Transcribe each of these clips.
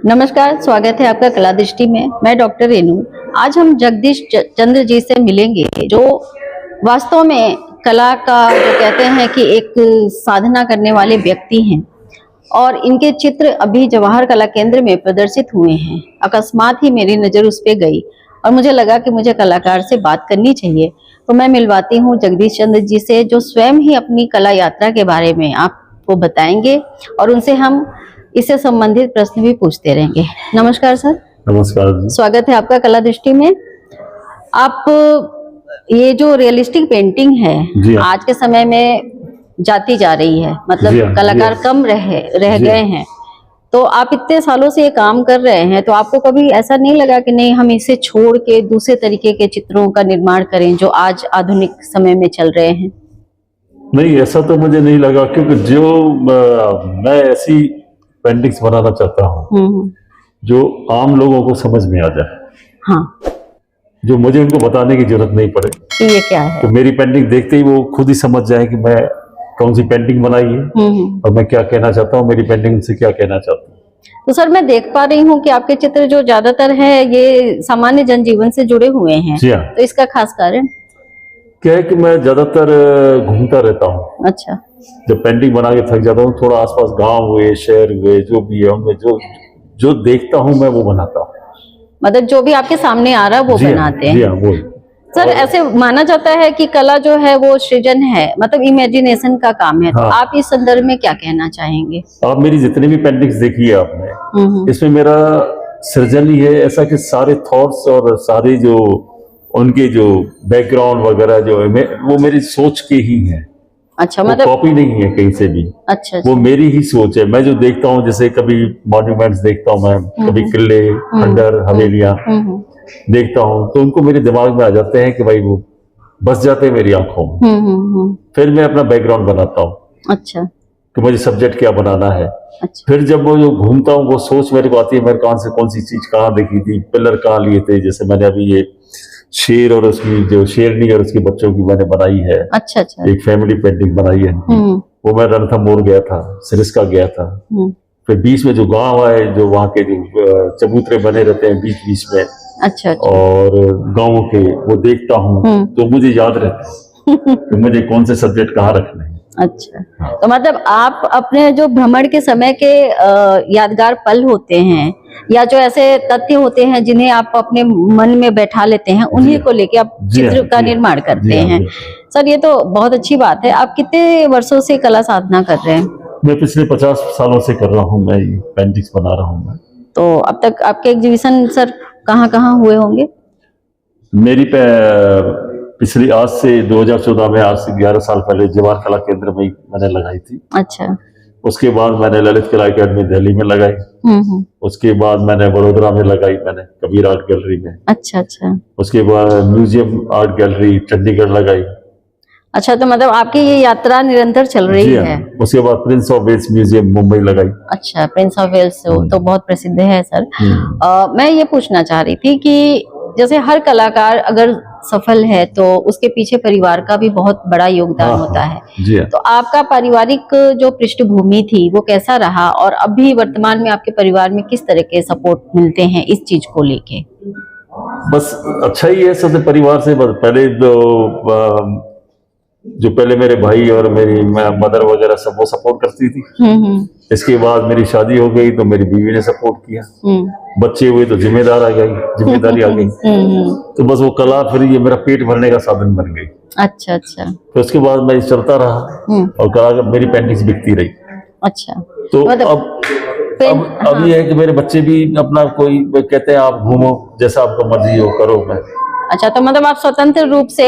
नमस्कार, स्वागत है आपका कला दृष्टि में। मैं डॉक्टर रेनू। आज हम जगदीश चंद्र जी से मिलेंगे, जो वास्तव में कला का जो कहते हैं कि एक साधना करने वाले व्यक्ति हैं। और इनके चित्र अभी जवाहर कला केंद्र में प्रदर्शित हुए हैं। अकस्मात ही मेरी नज़र उस पर गई और मुझे लगा कि मुझे कलाकार से बात करनी चाहिए, तो मैं मिलवाती हूँ जगदीश चंद्र जी से, जो स्वयं ही अपनी कला यात्रा के बारे में आपको बताएंगे और उनसे हम इससे संबंधित प्रश्न भी पूछते रहेंगे। नमस्कार सर। नमस्कार। स्वागत है आपका कला दृष्टि में। आप ये जो रियलिस्टिक पेंटिंग है आज के समय में जाती जा रही है, मतलब कलाकार कम रह गए हैं, तो आप इतने सालों से ये काम कर रहे हैं, तो आपको कभी ऐसा नहीं लगा कि नहीं हम इसे छोड़ के दूसरे तरीके के चित्रों का निर्माण करें जो आज आधुनिक समय में चल रहे हैं? नहीं, ऐसा तो मुझे नहीं लगा, क्योंकि जो मैं ऐसी पेंटिंग्स बनाना चाहता हूँ जो आम लोगों को समझ में आ जाए। हाँ। जो मुझे उनको बताने की जरूरत नहीं पड़े कि ये क्या है, तो मेरी पेंटिंग देखते ही वो खुद ही समझ जाए कि मैं कौन सी पेंटिंग बनाई है और मैं क्या कहना चाहता हूँ, मेरी पेंटिंग से क्या कहना चाहता हूँ। तो सर मैं देख पा रही हूँ कि आपके चित्र जो ज्यादातर है ये सामान्य जनजीवन से जुड़े हुए हैं। जी हाँ। तो इसका खास कारण क्या है कि मैं ज्यादातर घूमता रहता हूँ। अच्छा। जब पेंटिंग बना के थक जाता हूँ, थोड़ा आसपास गांव हुए, शहर हुए, जो भी है उनमें जो देखता हूँ मैं वो बनाता हूँ। मतलब जो भी आपके सामने आ रहा है वो बनाते हैं? जी हाँ, वो। सर ऐसे माना जाता है कि कला जो है वो सृजन है, मतलब इमेजिनेशन का काम है। हाँ। तो आप इस संदर्भ में क्या कहना चाहेंगे? आप मेरी जितनी भी पेंटिंग्स देखी है आपने, इसमें मेरा सृजन ही है ऐसा कि सारे थॉट्स और सारे जो उनके जो बैकग्राउंड वगैरह जो है वो मेरी सोच के ही है। अच्छा, मतलब कॉपी नहीं है कहीं से भी। अच्छा। वो मेरी ही सोच है। मैं जो देखता हूँ, जैसे कभी मॉन्यूमेंट्स देखता हूँ मैं, कभी किले, खंडर, हवेलियां देखता हूँ, तो उनको मेरे दिमाग में आ जाते हैं कि भाई वो बस जाते हैं मेरी आंखों में। फिर मैं अपना बैकग्राउंड बनाता हूँ। अच्छा। कि मुझे सब्जेक्ट क्या बनाना है। अच्छा। फिर जब वो जो घूमता हूँ वो सोच मेरे को आती है, मैं कौन सी चीज कहाँ देखी थी, पिलर कहाँ लिए थे। जैसे मैंने अभी ये शेर और उसकी जो शेरनी और उसके बच्चों की मैंने बनाई है। अच्छा अच्छा। एक फैमिली पेंटिंग बनाई है। वो मैं रणथंभौर गया था, सरिस्का गया था। फिर बीच में जो गांव है, जो वहाँ के जो चबूतरे बने रहते हैं बीच बीच में। अच्छा। और गाँवों के वो देखता हूँ तो मुझे याद रहता है कि मुझे कौन से सब्जेक्ट कहाँ रखने हैं। अच्छा। हाँ। तो मतलब आप अपने जो भ्रमण के समय के यादगार पल होते हैं या जो ऐसे तथ्य होते हैं जिन्हें आप अपने मन में बैठा लेते हैं, उन्हीं को लेके आप चित्र का निर्माण करते हैं। सर ये तो बहुत अच्छी बात है। आप कितने वर्षों से कला साधना कर रहे हैं? मैं पिछले 50 सालों से कर रहा हूँ, मैं पेंटिंग्स बना रहा हूँ। मैं तो अब तक आपके एग्जीबिशन सर कहाँ हुए होंगे? मेरी पिछली आज से 2014 में, आज से 11 साल पहले जवाहर कला केंद्र में मैंने लगाई थी। अच्छा। उसके बाद मैंने ललित कला अकेडमी दिल्ली में लगाई। उसके बाद मैंने वडोदरा में लगाई, मैंने कबीर आर्ट गैलरी में। अच्छा अच्छा। उसके बाद म्यूजियम आर्ट गैलरी चंडीगढ़ लगाई। अच्छा, तो मतलब आपकी ये यात्रा निरंतर चल रही है। उसके बाद prince of Wales museum Mumbai लगाई। अच्छा, प्रिंस ऑफ वेल्स तो बहुत प्रसिद्ध है सर। मैं ये पूछना चाह रही थी कि जैसे हर कलाकार अगर सफल है तो उसके पीछे परिवार का भी बहुत बड़ा योगदान होता है। तो आपका पारिवारिक जो पृष्ठभूमि थी वो कैसा रहा, और अभी वर्तमान में आपके परिवार में किस तरह के सपोर्ट मिलते हैं इस चीज को लेके? बस अच्छा ही है सबसे परिवार से। पहले जो पहले मेरे भाई और मेरी मदर वगैरह सब वो सपोर्ट करती थी। इसके बाद मेरी शादी हो गई तो मेरी बीवी ने सपोर्ट किया। बच्चे हुए तो जिम्मेदारी आ गई। तो बस वो कला फिर ये मेरा पेट भरने का साधन बन गई। अच्छा अच्छा। तो उसके बाद मैं चलता रहा और कला मेरी पेंटिंग्स बिकती रही। अच्छा। तो अब ये है कि मेरे बच्चे भी अपना कोई कहते हैं आप घूमो, जैसा आपका मर्जी हो करो। मैं अच्छा, तो मतलब आप स्वतंत्र रूप से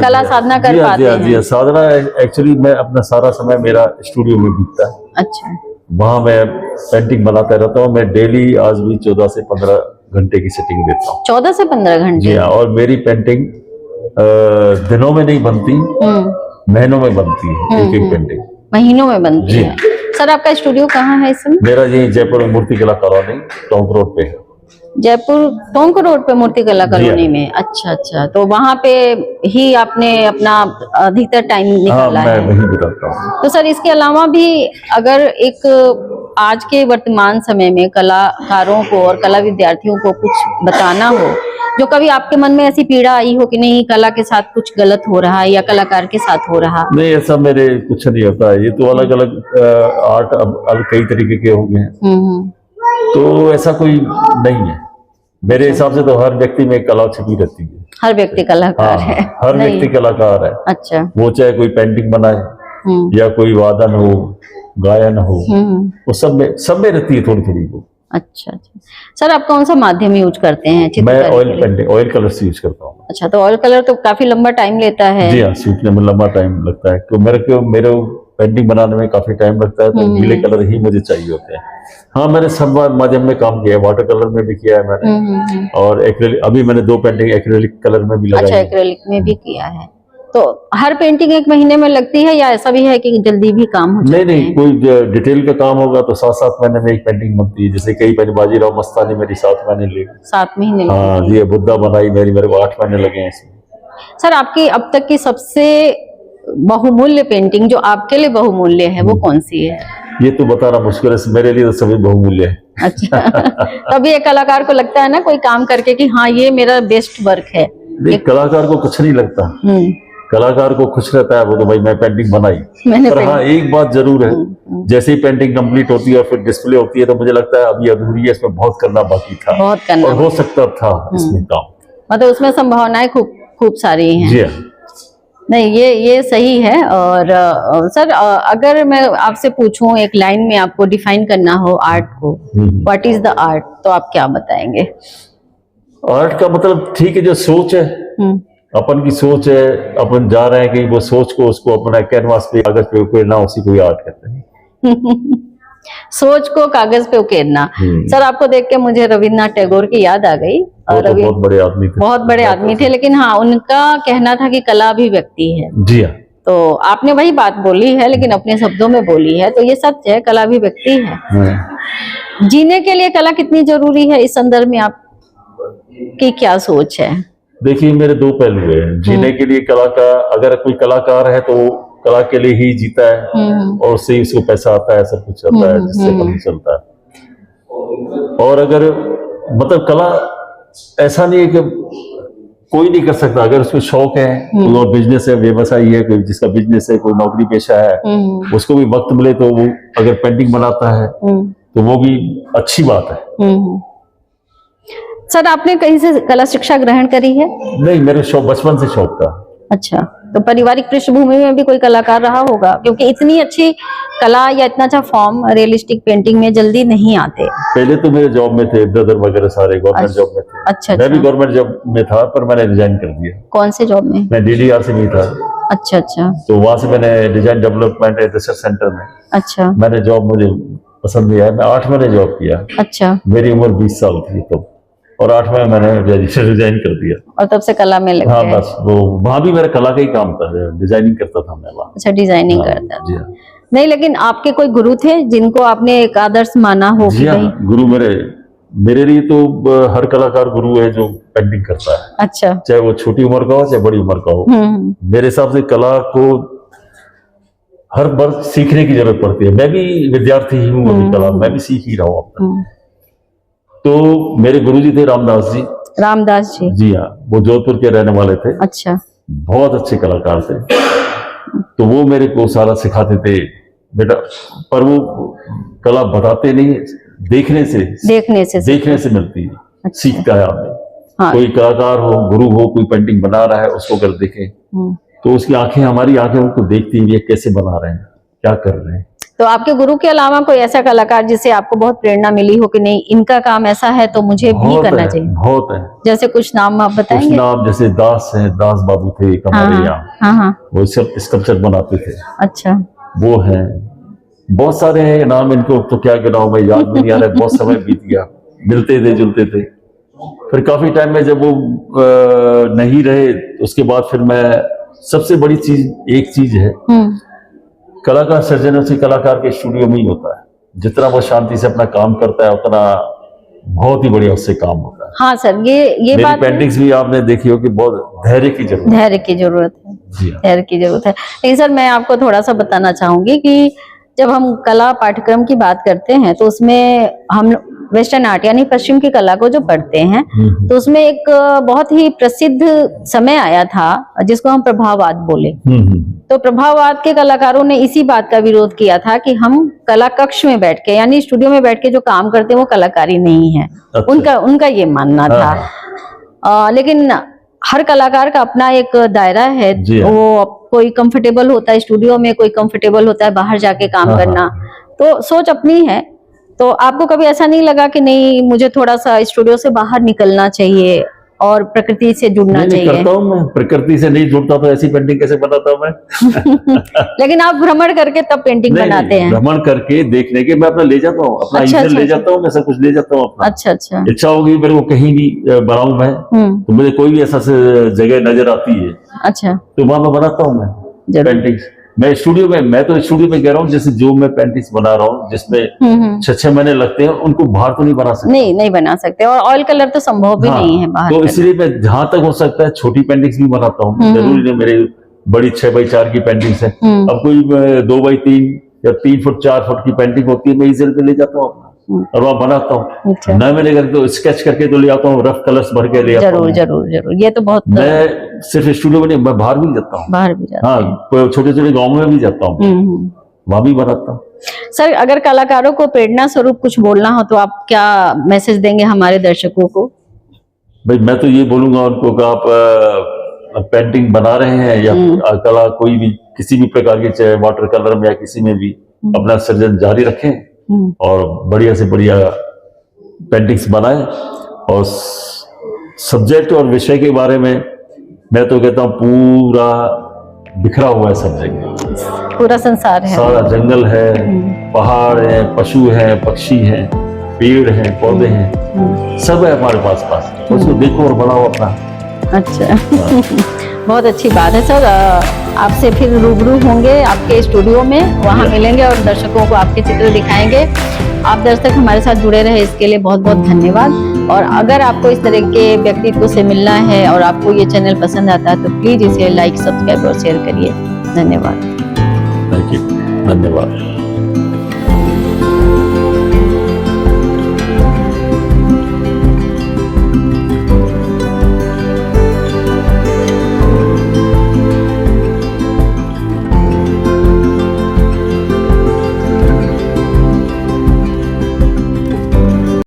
कला साधना कर पाते हैं? जी हाँ। साधना एक्चुअली मैं अपना सारा समय मेरा स्टूडियो में बीतता है। अच्छा। वहाँ मैं पेंटिंग बनाता रहता हूँ। मैं डेली आज भी 14 से 15 घंटे की सेटिंग देता हूँ। 14 से 15 घंटे? जी हाँ। और मेरी पेंटिंग दिनों में नहीं बनती, महीनों में बनती है। एक पेंटिंग महीनों में बनती है। सर आपका स्टूडियो कहाँ है इस समय? मेरा यही जयपुर में मूर्ति कला कॉलोनी टोंक रोड पे है। जयपुर टोंक रोड पे मूर्तिकला जी कॉलोनी में। अच्छा अच्छा, तो वहां पे ही आपने अपना अधिकतर टाइम हाँ, निकाला मैं है। वही बताता हूँ। तो सर इसके अलावा भी अगर एक आज के वर्तमान समय में कलाकारों को और कला विद्यार्थियों को कुछ बताना हो, जो कभी आपके मन में ऐसी पीड़ा आई हो कि नहीं कला के साथ कुछ गलत हो रहा है या कलाकार के साथ हो रहा? नहीं, ऐसा मेरे कुछ नहीं होता है। ये तो अलग अलग आर्ट अब अलग कई तरीके के हो गए हैं, हम्म। तो ऐसा कोई नहीं है। मेरे हिसाब से तो हर व्यक्ति में कला छिपी रहती है। हर व्यक्ति कलाकार हाँ, है? हर नहीं। व्यक्ति कलाकार है। अच्छा। वो चाहे कोई पेंटिंग बनाए या कोई वादन हो, गायन हो, वो सब में रहती है थोड़ी थोड़ी वो। अच्छा अच्छा। सर आप कौन सा माध्यम यूज करते हैं मैं चित्रकारी ऑयल के लिए? पेंटिंग, ऑयल कलर्स यूज करता हूँ। अच्छा, तो ऑयल कलर तो काफी लंबा टाइम लेता है। जी हाँ, सीखने में लंबा टाइम लगता है, तो मेरे पेंटिंग बनाने में काफी टाइम लगता है, तो नीले कलर ही मुझे चाहिए होते हैं। हाँ, मैंने सब माध्यम में काम किया है, वाटर कलर में भी किया है मैंने, और एक्रेलिक, अभी मैंने 2 पेंटिंग एक्रेलिक कलर में भी लगाई। अच्छा, एक्रेलिक में भी किया है। तो हर पेंटिंग 1 महीने में लगती है या ऐसा भी है कि जल्दी भी काम हो जाता है? नहीं, कोई डिटेल का काम होगा तो 7-7 महीने में एक पेंटिंग बनती है। जैसे कई मैंने बाजीराव मस्तानी मेरी 7 महीने ली। 7 महीने में? हाँ, ये बुद्धा बनाई मेरे को 8 महीने लगे हैं इसमें। सर आपकी अब तक की सबसे बहुमूल्य पेंटिंग जो आपके लिए बहुमूल्य है वो कौन सी है? ये तो बताना मुश्किल है, मेरे लिए तो सभी बहुमूल्य है। अच्छा। तभी एक कलाकार को लगता है ना कोई काम करके कि हाँ ये मेरा बेस्ट वर्क है। नहीं, कलाकार को कुछ नहीं लगता। कलाकार को खुश रहता है वो तो भाई मैं पेंटिंग बनाई। पर हाँ, एक बात जरूर है, जैसे ही पेंटिंग कंप्लीट होती है और फिर डिस्प्ले होती है तो मुझे लगता है अभी अधूरी है, इसमें बहुत करना बाकी था, बहुत करना और हो सकता था इसमें काम। मतलब उसमें संभावनाएं खूब सारी हैं। जी हाँ। नहीं, ये सही है। और सर अगर मैं आपसे पूछूं एक लाइन में आपको डिफाइन करना हो आर्ट को, व्हाट इज द आर्ट, तो आप क्या बताएंगे? आर्ट का मतलब ठीक है, जो सोच है, अपन की सोच है, अपन जा रहे हैं कि वो सोच को उसको अपना कैनवास पे कागज पे उकेरना, उसी को आर्ट कहते हैं। सोच को कागज पे उकेरना। सर आपको देख के मुझे रविन्द्रनाथ टैगोर की याद आ गई। और तो बहुत बड़े आदमी थे, बहुत बड़े आदमी थे, लेकिन हाँ उनका कहना था कि कला अभिव्यक्ति है। जी हाँ। तो आपने वही बात बोली है लेकिन अपने शब्दों में बोली है, तो ये सच है, कला अभिव्यक्ति है। जीने के लिए कला कितनी जरूरी है, इस संदर्भ में आपकी क्या सोच है? देखिए, मेरे 2 पहलू हैं। जीने के लिए कला का, अगर कोई कलाकार है तो कला के लिए ही जीता है, और उससे ही उसको पैसा आता है, सब कुछ आता है, जिससे काम चलता है। और अगर मतलब कला ऐसा नहीं है कि कोई नहीं कर सकता, अगर उसमें शौक है, कोई और बिजनेस है, व्यवसायी है, कोई जिसका बिजनेस है, कोई नौकरी पेशा है, उसको भी वक्त मिले तो वो अगर पेंटिंग बनाता है तो वो भी अच्छी बात है। सर आपने कहीं से कला शिक्षा ग्रहण करी है? नहीं, मेरे शौक बचपन से शौक था। अच्छा, तो पारिवारिक पृष्ठभूमि में भी कोई कलाकार रहा होगा, क्योंकि इतनी अच्छी कला या इतना अच्छा फॉर्म रियलिस्टिक पेंटिंग में जल्दी नहीं आते। पहले तो मेरे जॉब में थे, ब्रदर वगैरह सारे गवर्नमेंट जॉब में थे। अच्छा, मैं भी गवर्नमेंट जॉब में था, पर मैंने रिजाइन कर दिया। कौन से जॉब में? मैं DDR से नहीं था। अच्छा अच्छा। तो वहां से मैंने डिजाइन डेवलपमेंट रिसर्च सेंटर में, अच्छा, मैंने जॉब, मुझे पसंद नहीं आया, मैं 8 महीने जॉब किया। अच्छा। मेरी उम्र 20 साल थी तो, और 8 महीने मैंने रिजाइन कर दिया, और तब से कला में लग हाँ गए? बस, वो वहां भी मेरा कला का ही काम था, डिजाइनिंग करता था मैं वहां। अच्छा, डिजाइनिंग हाँ, करता जी था। हाँ। नहीं, लेकिन आपके कोई गुरु थे जिनको आपने एक आदर्श माना हो? जी हाँ, गुरु मेरे लिए तो हर कलाकार गुरु है जो पेंटिंग करता है। अच्छा। चाहे वो छोटी उम्र का हो चाहे बड़ी उम्र का हो। मेरे हिसाब से कला को हर बार सीखने की जरूरत पड़ती है। मैं भी विद्यार्थी ही हूँ अभी, कला मैं भी सीख ही रहा हूँ अब तक। तो मेरे गुरुजी थे रामदास जी। रामदास जी? जी हाँ, वो जोधपुर के रहने वाले थे। अच्छा। बहुत अच्छे कलाकार थे। तो वो मेरे को सारा सिखाते थे बेटा, पर वो कला बताते नहीं, देखने से मिलती है। अच्छा। सीखता है आदमी। हाँ। कोई कलाकार हो, गुरु हो, कोई पेंटिंग बना रहा है, उसको अगर देखे तो उसकी आंखें, हमारी आंखें उनको देखती हैं, कैसे बना रहे हैं, क्या कर रहे हैं। तो आपके गुरु के अलावा कोई ऐसा कलाकार जिससे आपको बहुत प्रेरणा मिली हो कि नहीं इनका काम ऐसा है तो मुझे भी करना चाहिए? बहुत है। जैसे कुछ नाम आप बताएंगे? कुछ नाम, जैसे दास है, दास बाबू थे हमारे यहाँ। वो सब स्कल्पचर बनाते थे। अच्छा। वो है, बहुत सारे हैं नाम, इनको तो क्या गिनाऊं मैं, याद भी नहीं आ रहा है, बहुत समय बीत गया। मिलते थे, जुलते थे, फिर काफी टाइम में जब वो नहीं रहे, उसके बाद फिर मैं, सबसे बड़ी चीज एक चीज है, कलाकार सर्जन से कलाकार के स्टूडियो में ही होता है। जितना वो शांति से अपना काम करता है, उतना बहुत ही बढ़िया उससे काम होता है। हाँ सर, ये मेरी बात पेंटिंग्स भी आपने देखी हो कि बहुत धैर्य की जरूरत है। धैर्य की जरूरत है, जी हाँ। धैर्य की जरूरत है। लेकिन सर मैं आपको थोड़ा सा बताना चाहूंगी कि जब हम कला पाठ्यक्रम की बात करते हैं तो उसमें हम वेस्टर्न आर्ट यानी पश्चिम की कला को जो पढ़ते हैं तो उसमें एक बहुत ही प्रसिद्ध समय आया था जिसको हम प्रभाववाद बोले। तो प्रभाववाद के कलाकारों ने इसी बात का विरोध किया था कि हम कला कक्ष में बैठ के यानी स्टूडियो में बैठ के जो काम करते हैं वो कलाकारी नहीं है। अच्छा। उनका ये मानना था। लेकिन हर कलाकार का अपना एक दायरा है। वो कोई कंफर्टेबल होता है स्टूडियो में, कोई कंफर्टेबल होता है बाहर जाके काम करना। तो सोच अपनी है। तो आपको कभी ऐसा नहीं लगा कि नहीं मुझे थोड़ा सा स्टूडियो से बाहर निकलना चाहिए और प्रकृति से जुड़ना चाहिए? करता हूँ मैं, प्रकृति से नहीं जुड़ता तो ऐसी पेंटिंग कैसे बनाता हूँ मैं? लेकिन आप भ्रमण करके तब पेंटिंग बनाते हैं? भ्रमण करके देखने के मैं अपना ले जाता हूँ, अपना इंजन ले जाता हूँ, मैं सब कुछ ले जाता हूँ अपना। अच्छा। इच्छा होगी मेरे को कहीं भी बनाऊं मैं, तो मुझे कोई भी ऐसा जगह नजर आती है अच्छा तो वहां मैं बनाता हूँ मैं पेंटिंग्स। मैं स्टूडियो में कह रहा हूँ, जैसे जो मैं पेंटिंग्स बना रहा हूँ जिसमें 6-6 महीने लगते हैं, उनको बाहर तो नहीं बना सकते। नहीं बना सकते, और ऑयल कलर तो संभव भी नहीं है बाहर। तो इसलिए मैं जहां तक हो सकता है छोटी पेंटिंग्स भी बनाता हूँ। जरूरी नहीं मेरी बड़ी 6x4 की पेंटिंग्स है। अब कोई 2x3 या 3 फुट 4 फुट की पेंटिंग होती है, मैं इजिल पे ले जाता हूँ और वहाँ बनाता हूँ। न मैंने करके तो स्केच करके तो ले आता हूँ, रफ कलर्स भर के ले आता हूँ। जरूर ये तो बहुत। मैं सिर्फ स्टूडियो में नहीं, मैं बाहर भी जाता हूँ। बाहर भी जाता हूँ? हाँ, छोटे छोटे गाँव में भी जाता हूँ, वहां भी बनाता हूँ। सर अगर कलाकारों को प्रेरणा स्वरूप कुछ बोलना हो तो आप क्या मैसेज देंगे हमारे दर्शकों को? भाई मैं तो ये बोलूंगा उनको कि आप पेंटिंग बना रहे हैं या कला कोई भी किसी भी प्रकार की, चाहे वाटर कलर में या किसी में भी, अपना सृजन जारी रखें और बढ़िया से बढ़िया पेंटिंग्स बनाएं। और सब्जेक्ट और विषय के बारे में मैं तो कहता हूँ पूरा बिखरा हुआ है सब जगह, पूरा संसार है, सारा जंगल है, पहाड़ है, पशु है, पक्षी है, पेड़ हैं, पौधे हैं, सब है हमारे पास। उसको देखो और बनाओ अपना। अच्छा बहुत अच्छी बात है सर। आपसे फिर रूबरू होंगे आपके स्टूडियो में, वहाँ मिलेंगे और दर्शकों को आपके चित्र दिखाएंगे। आप दर्शक हमारे साथ जुड़े रहे इसके लिए बहुत बहुत धन्यवाद। और अगर आपको इस तरह के व्यक्तित्व से मिलना है और आपको ये चैनल पसंद आता है तो प्लीज इसे लाइक, सब्सक्राइब और शेयर करिए। धन्यवाद। थैंक यू, धन्यवाद।